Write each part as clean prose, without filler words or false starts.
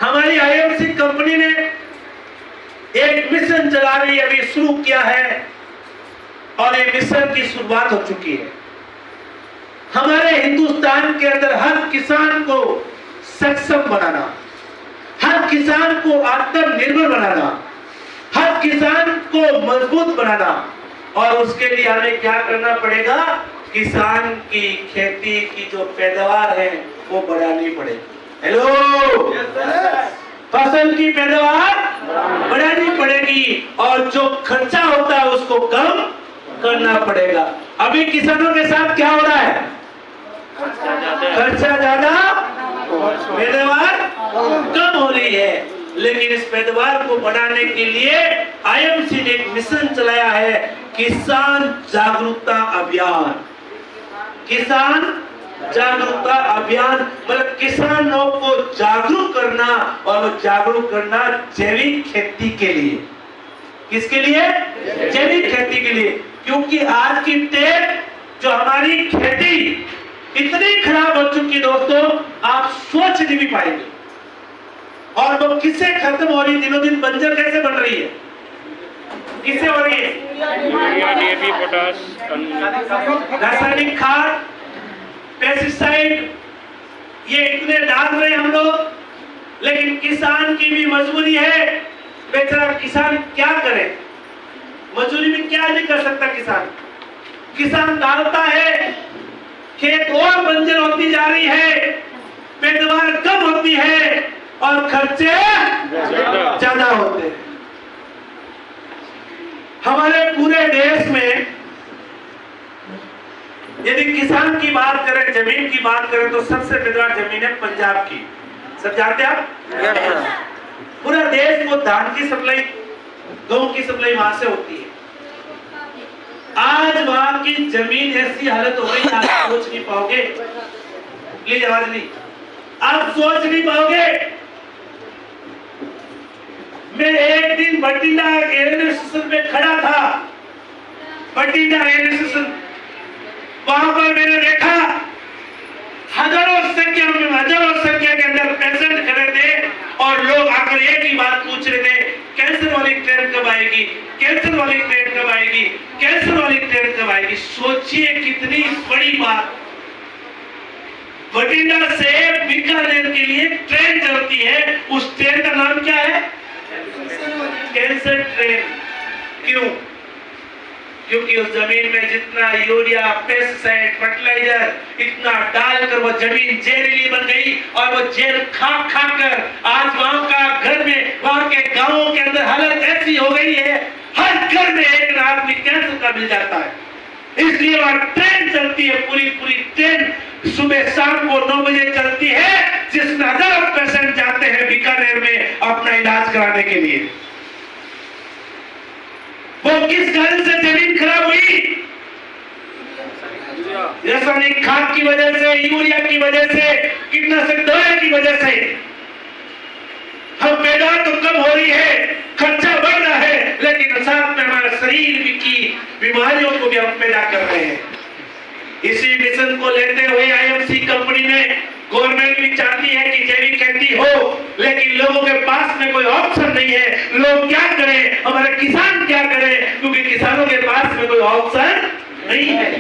हमारी IMC company ने एक मिशन चला रही है, अभी शुरू किया है और ये मिशन की शुरुआत हो चुकी है। हमारे हिंदुस्तान के अंदर हर किसान को सक्षम बनाना, हर किसान को आत्मनिर्भर बनाना, हर किसान को मजबूत बनाना, और उसके लिए हमें क्या करना पड़ेगा? किसान की खेती की जो पैदावार है वो बढ़ानी पड़ेगी। हेलो, फसल की पैदावार बढ़ानी पड़ेगी और जो खर्चा होता है उसको कम करना पड़ेगा। अभी किसानों के साथ क्या हो रहा है? खर्चा ज्यादा, पैदावार कम हो रही है। लेकिन इस पैदावार को बढ़ाने के लिए आईएमसी ने एक मिशन चलाया है, किसान जागरूकता अभियान। किसान जागरूकता अभियान मतलब किसानों को जागरूक करना, और वो जागरूक करना जैविक खेती के लिए। किसके लिए? जैविक खेती के लिए। क्योंकि आज की डेट जो हमारी खेती इतनी खराब हो चुकी दोस्तों, आप सोच नहीं भी पाएंगे। और वो किससे खत्म हो रही? दिनों दिन बंजर कैसे बन रही है? किससे हो रही है? डीएपी, पोटाश, रासायनिक खाद, पेस्टिसाइड, ये इतने डाल रहे हम लोग। लेकिन किसान की भी मजबूरी है, बेचारा किसान क्या करे? मजदूरी में क्या नहीं कर सकता किसान। किसान डालता है, खेत और बंजर होती जा रही है, पैदावार कम होती है और खर्चे ज्यादा होते हैं। हमारे पूरे देश में यदि किसान की बात करें, जमीन की बात करें, तो सबसे पैदावार जमीन है पंजाब की। सब जानते हैं आप? पूरा देश को धान की सप्लाई, गेहूं की सप्लाई वहां से होती है। आज वहां की जमीन ऐसी हालत हो गई, आप सोच नहीं पाओगे। प्लीज आवाज नहीं, आप सोच नहीं पाओगे। मैं एक दिन बठिंडा रेलवे स्टेशन पे खड़ा था, बठिंडा रेलवे स्टेशन, वहां पर मैंने देखा हजारों संख्या के अंदर पेशेंट खड़े थे और लोग आकर एक ही बात पूछ रहे थे, कैंसर वाली ट्रेन कब आएगी? कैंसर वाली ट्रेन कब आएगी? कैंसर वाली ट्रेन कब आएगी? सोचिए कितनी बड़ी बात। बठिंडा से बीकानेर के लिए ट्रेन चलती है, उस ट्रेन का नाम क्या है? Cancer train. क्यों? क्योंकि उस जमीन में जितना यूरिया, पेस्टिसाइड, फर्टिलाइजर इतना डालकर वो जमीन जहरीली बन गई, और वो जहर खा खा कर आज वहां का घर में, वहां के गांवों के अंदर हालत ऐसी हो गई है, हर घर में एक आदमी कैंसर का मिल जाता है। इसलिए वहां ट्रेन चलती है, पूरी ट्रेन सुबह शाम को 9 बजे चलती है, जिसमें हजारों पेशेंट जाते हैं बीकानेर में अपना इलाज कराने के लिए। वो किस कारण से जमीन खराब हुई? रासायनिक खाद की वजह से, यूरिया की वजह से, कीटनाशक दवाई की वजह से। हम पैदावार तो कम हो रही है, खर्चा बढ़ रहा है, लेकिन साथ में हमारे शरीर की बीमारियों को भी हम पैदा कर रहे हैं। इसी मिशन को लेते हुए आईएमसी कंपनी ने, गवर्नमेंट भी चाहती है कि जैविक खेती हो, लेकिन लोगों के पास में कोई ऑप्शन नहीं है। लोग क्या करें? हमारे किसान क्या करें? क्योंकि किसानों के पास में कोई ऑप्शन नहीं है।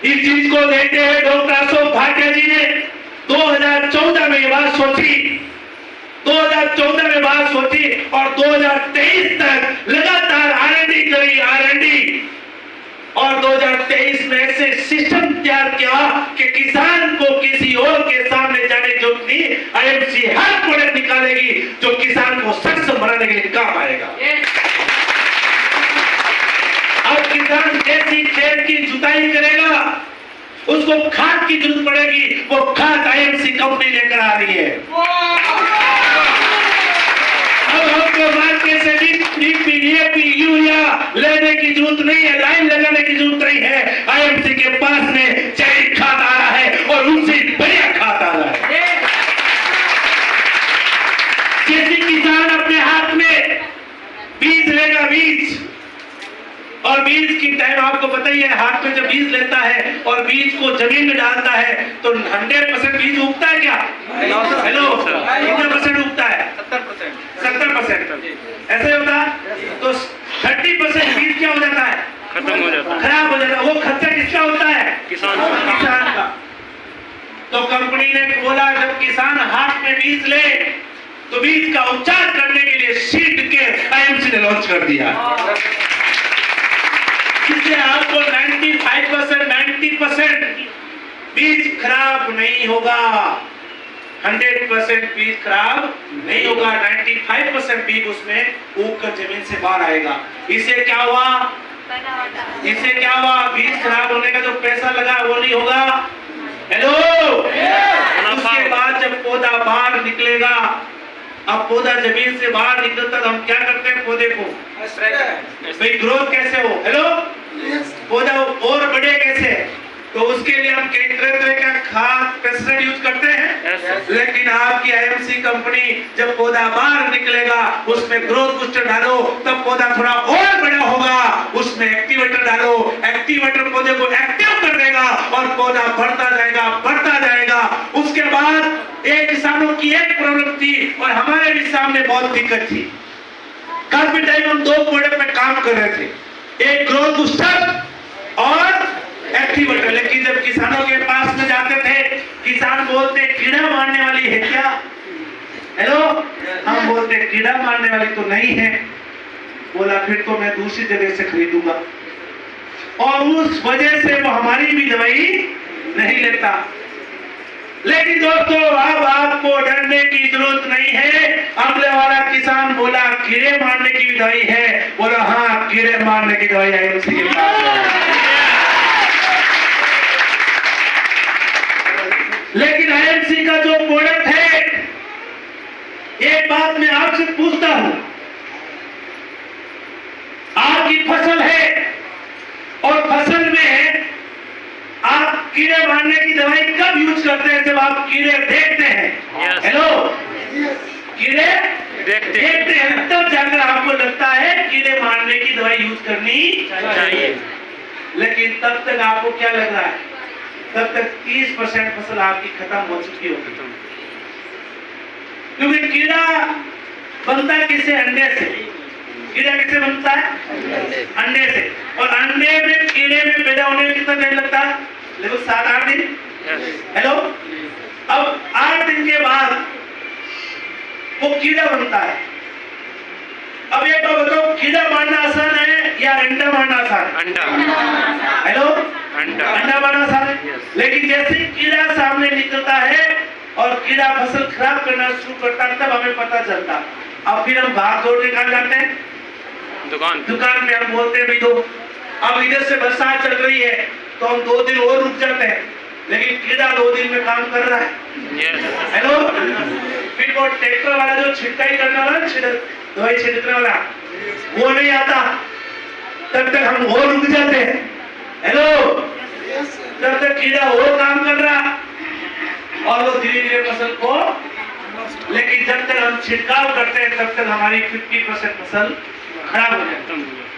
इस चीज को देखते हुए डॉक्टर अशोक भाटिया जी ने 2014 में ये बात सोची, 2014 में बात सोची और 2023 तक लगातार R&D करी, R&D, और 2023 में ऐसे सिस्टम तैयार किया कि किसान को किसी और के सामने जाने की जरूरत नहीं। आईएमसी हर प्रोडक्ट निकालेगी जो किसान को सक्षम बनाने के लिए काम आएगा। अब किसान जैसी खेत की जुताई करेगा, उसको खाद की जरूरत पड़ेगी, वो खाद आईएमसी कंपनी लेकर आ रही है। अब हमको मार्केट से डीएपी, यूरिया लेने की जरूरत नहीं है, लाइन लगाने की जरूरत नहीं है। आईएमसी के पास में जैविक खाद आ रहा है और उनसे बढ़िया खाद आ रहा है। जैसे किसान अपने हाथ में बीज लेगा, बीज, और बीज की टाइम आपको पता ही है, हाथ में जब बीज लेता है और बीज को जमीन में डालता है तो 100% बीज उगता है क्या? हेलो, कितना परसेंट उगता है? 70%। ऐसे होता है तो 30% बीज क्या हो जाता है? खत्म हो जाता है, खराब हो जाता है। वो खर्चा किसका होता है? किसान का। किसान का। तो कंपनी ने बोला जब किसान हाथ में बीज ले तो बीज का उपचार करने के लिए सीड के आईएमसी ने लॉन्च कर दिया, जिससे आपको 95% 90% बीज खराब नहीं होगा, 100% बीज खराब नहीं होगा, 95% बीज उसमें उग कर जमीन से बाहर आएगा। इससे क्या हुआ? बीज खराब होने का जो पैसा लगा वो नहीं होगा। हेलो, उसके बाद जब पौधा बाहर निकलेगा, अब पौधा जमीन से बाहर निकलता तो हम क्या करते हैं पौधे को? भाई ग्रोथ कैसे हो? हेलो, पौधा और बढ़े कैसे? तो उसके लिए हम कई तरह का खाद पेस्टिसाइड यूज करते हैं। लेकिन आपकी आईएमसी कंपनी जब पौधा बाहर निकलेगा उसमें ग्रोथ बूस्टर डालो, तब पौधा थोड़ा और बड़ा होगा, उसमें एक्टिवेटर डालो, एक्टिवेटर पौधे को एक्टिव कर देगा और पौधा बढ़ता जाएगा। उसके बाद एक किसानों की एक प्रॉब्लम थी और हमारे भी सामने बहुत दिक्कत थी। काफी टाइम हम 2 प्रोडक्ट में काम कर रहे थे, एक ग्रोथ बूस्टर और एक्टिवेटर। लेकिन जब किसानों के पास में जाते थे, किसान बोलते कीड़ा मारने वाली है क्या? हेलो, हम बोलते कीड़ा मारने वाली तो नहीं है। बोला फिर तो मैं दूसरी जगह से खरीदूंगा, और उस वजह से वो हमारी भी दवाई नहीं लेता। लेकिन दोस्तों अब आपको डरने की जरूरत नहीं है। अगले वाला किसान बोला कीड़े मारने की भी दवाई है, बोला हाँ कीड़े मारने की दवाई आईएमसी के पास है। लेकिन आईएमसी का जो प्रोडक्ट है, एक बात मैं आपसे पूछता हूं, आपकी फसल है और फसल में आप कीड़े मारने की दवाई कब यूज करते हैं? जब आप कीड़े देखते हैं। हेलो, कीड़े देखते हैं तब जाकर आपको लगता है कीड़े मारने की दवाई यूज करनी चाहिए। लेकिन तब तक आपको क्या लग रहा है? तब तक 30% फसल आपकी खत्म हो चुकी होगी, क्योंकि कीड़ा बनता है किससे? अंडे से। कीड़ा किससे बनता है? अंडे से। और अंडे में कीड़े में पैदा होने में कितना टाइम लगता है? लगभग 7-8 दिन। हेलो, अब 8 दिन के बाद वो कीड़ा बनता है। अब एक बात बताओ, कीड़ा मारना आसान है या अंडा मारना आसान है? अंडा। हेलो, अंडा मारना आसान है। लेकिन जैसे कीड़ा सामने निकलता है और कीड़ा फसल खराब करना शुरू करता है, तब हमें पता चलता। अब फिर हम भाग दौड़ के कहाँ जाते हैं? दुकान पे। हम बोलते हैं भी दो। अब इधर से बरसात चल रही है तो हम 2 दिन और रुक जाते हैं, लेकिन कीड़ा 2 दिन में काम कर रहा है। हेलो, फिर वो ट्रैक्टर वाला जो छिड़काई करने वाला, दवाई छिड़कने वाला, वो नहीं आता, तब तक हम और रुक जाते हैं। हेलो, तब तक कीड़ा और काम कर रहा और वो धीरे धीरे फसल को, लेकिन जब तक हम छिड़काव करते हैं तब तक हमारी 50% फसल खराब हो जाती है।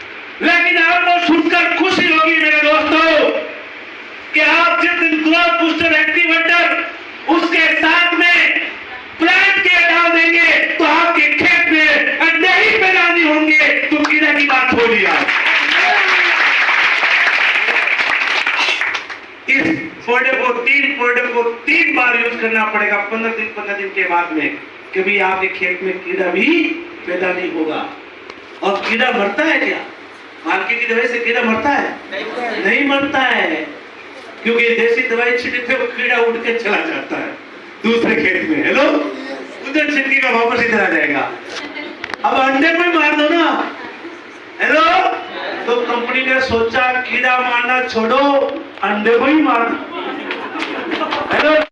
लेकिन आपको सुनकर खुशी होगी मेरे दोस्तों कि आप जिस दिन ग्रोथ बूस्टर एक्टिवेटर उसके साथ में प्लांट के डाल देंगे तो आपके खेत में अंडे ही पैदा नहीं होंगे। तो कीड़ा की बात हो लिया। इस प्रोडक्ट को 3 बार यूज करना पड़ेगा 15 दिन के बाद में, कभी आपके खेत में कीड़ा भी पैदा नहीं होगा। और कीड़ा मरता है क्या? मार्केट की दवाई से कीड़ा मरता है? नहीं मरता है, क्योंकि देसी दवाई छिड़कते वो कीड़ा उड़ के चला जाता है दूसरे खेत में। हेलो, उधर छिड़केगा वापस इधर आ जाएगा। अब अंडे में मार दो ना। हेलो, तो कंपनी ने सोचा कीड़ा मारना छोड़ो, अंडे को ही मार दो। हेलो।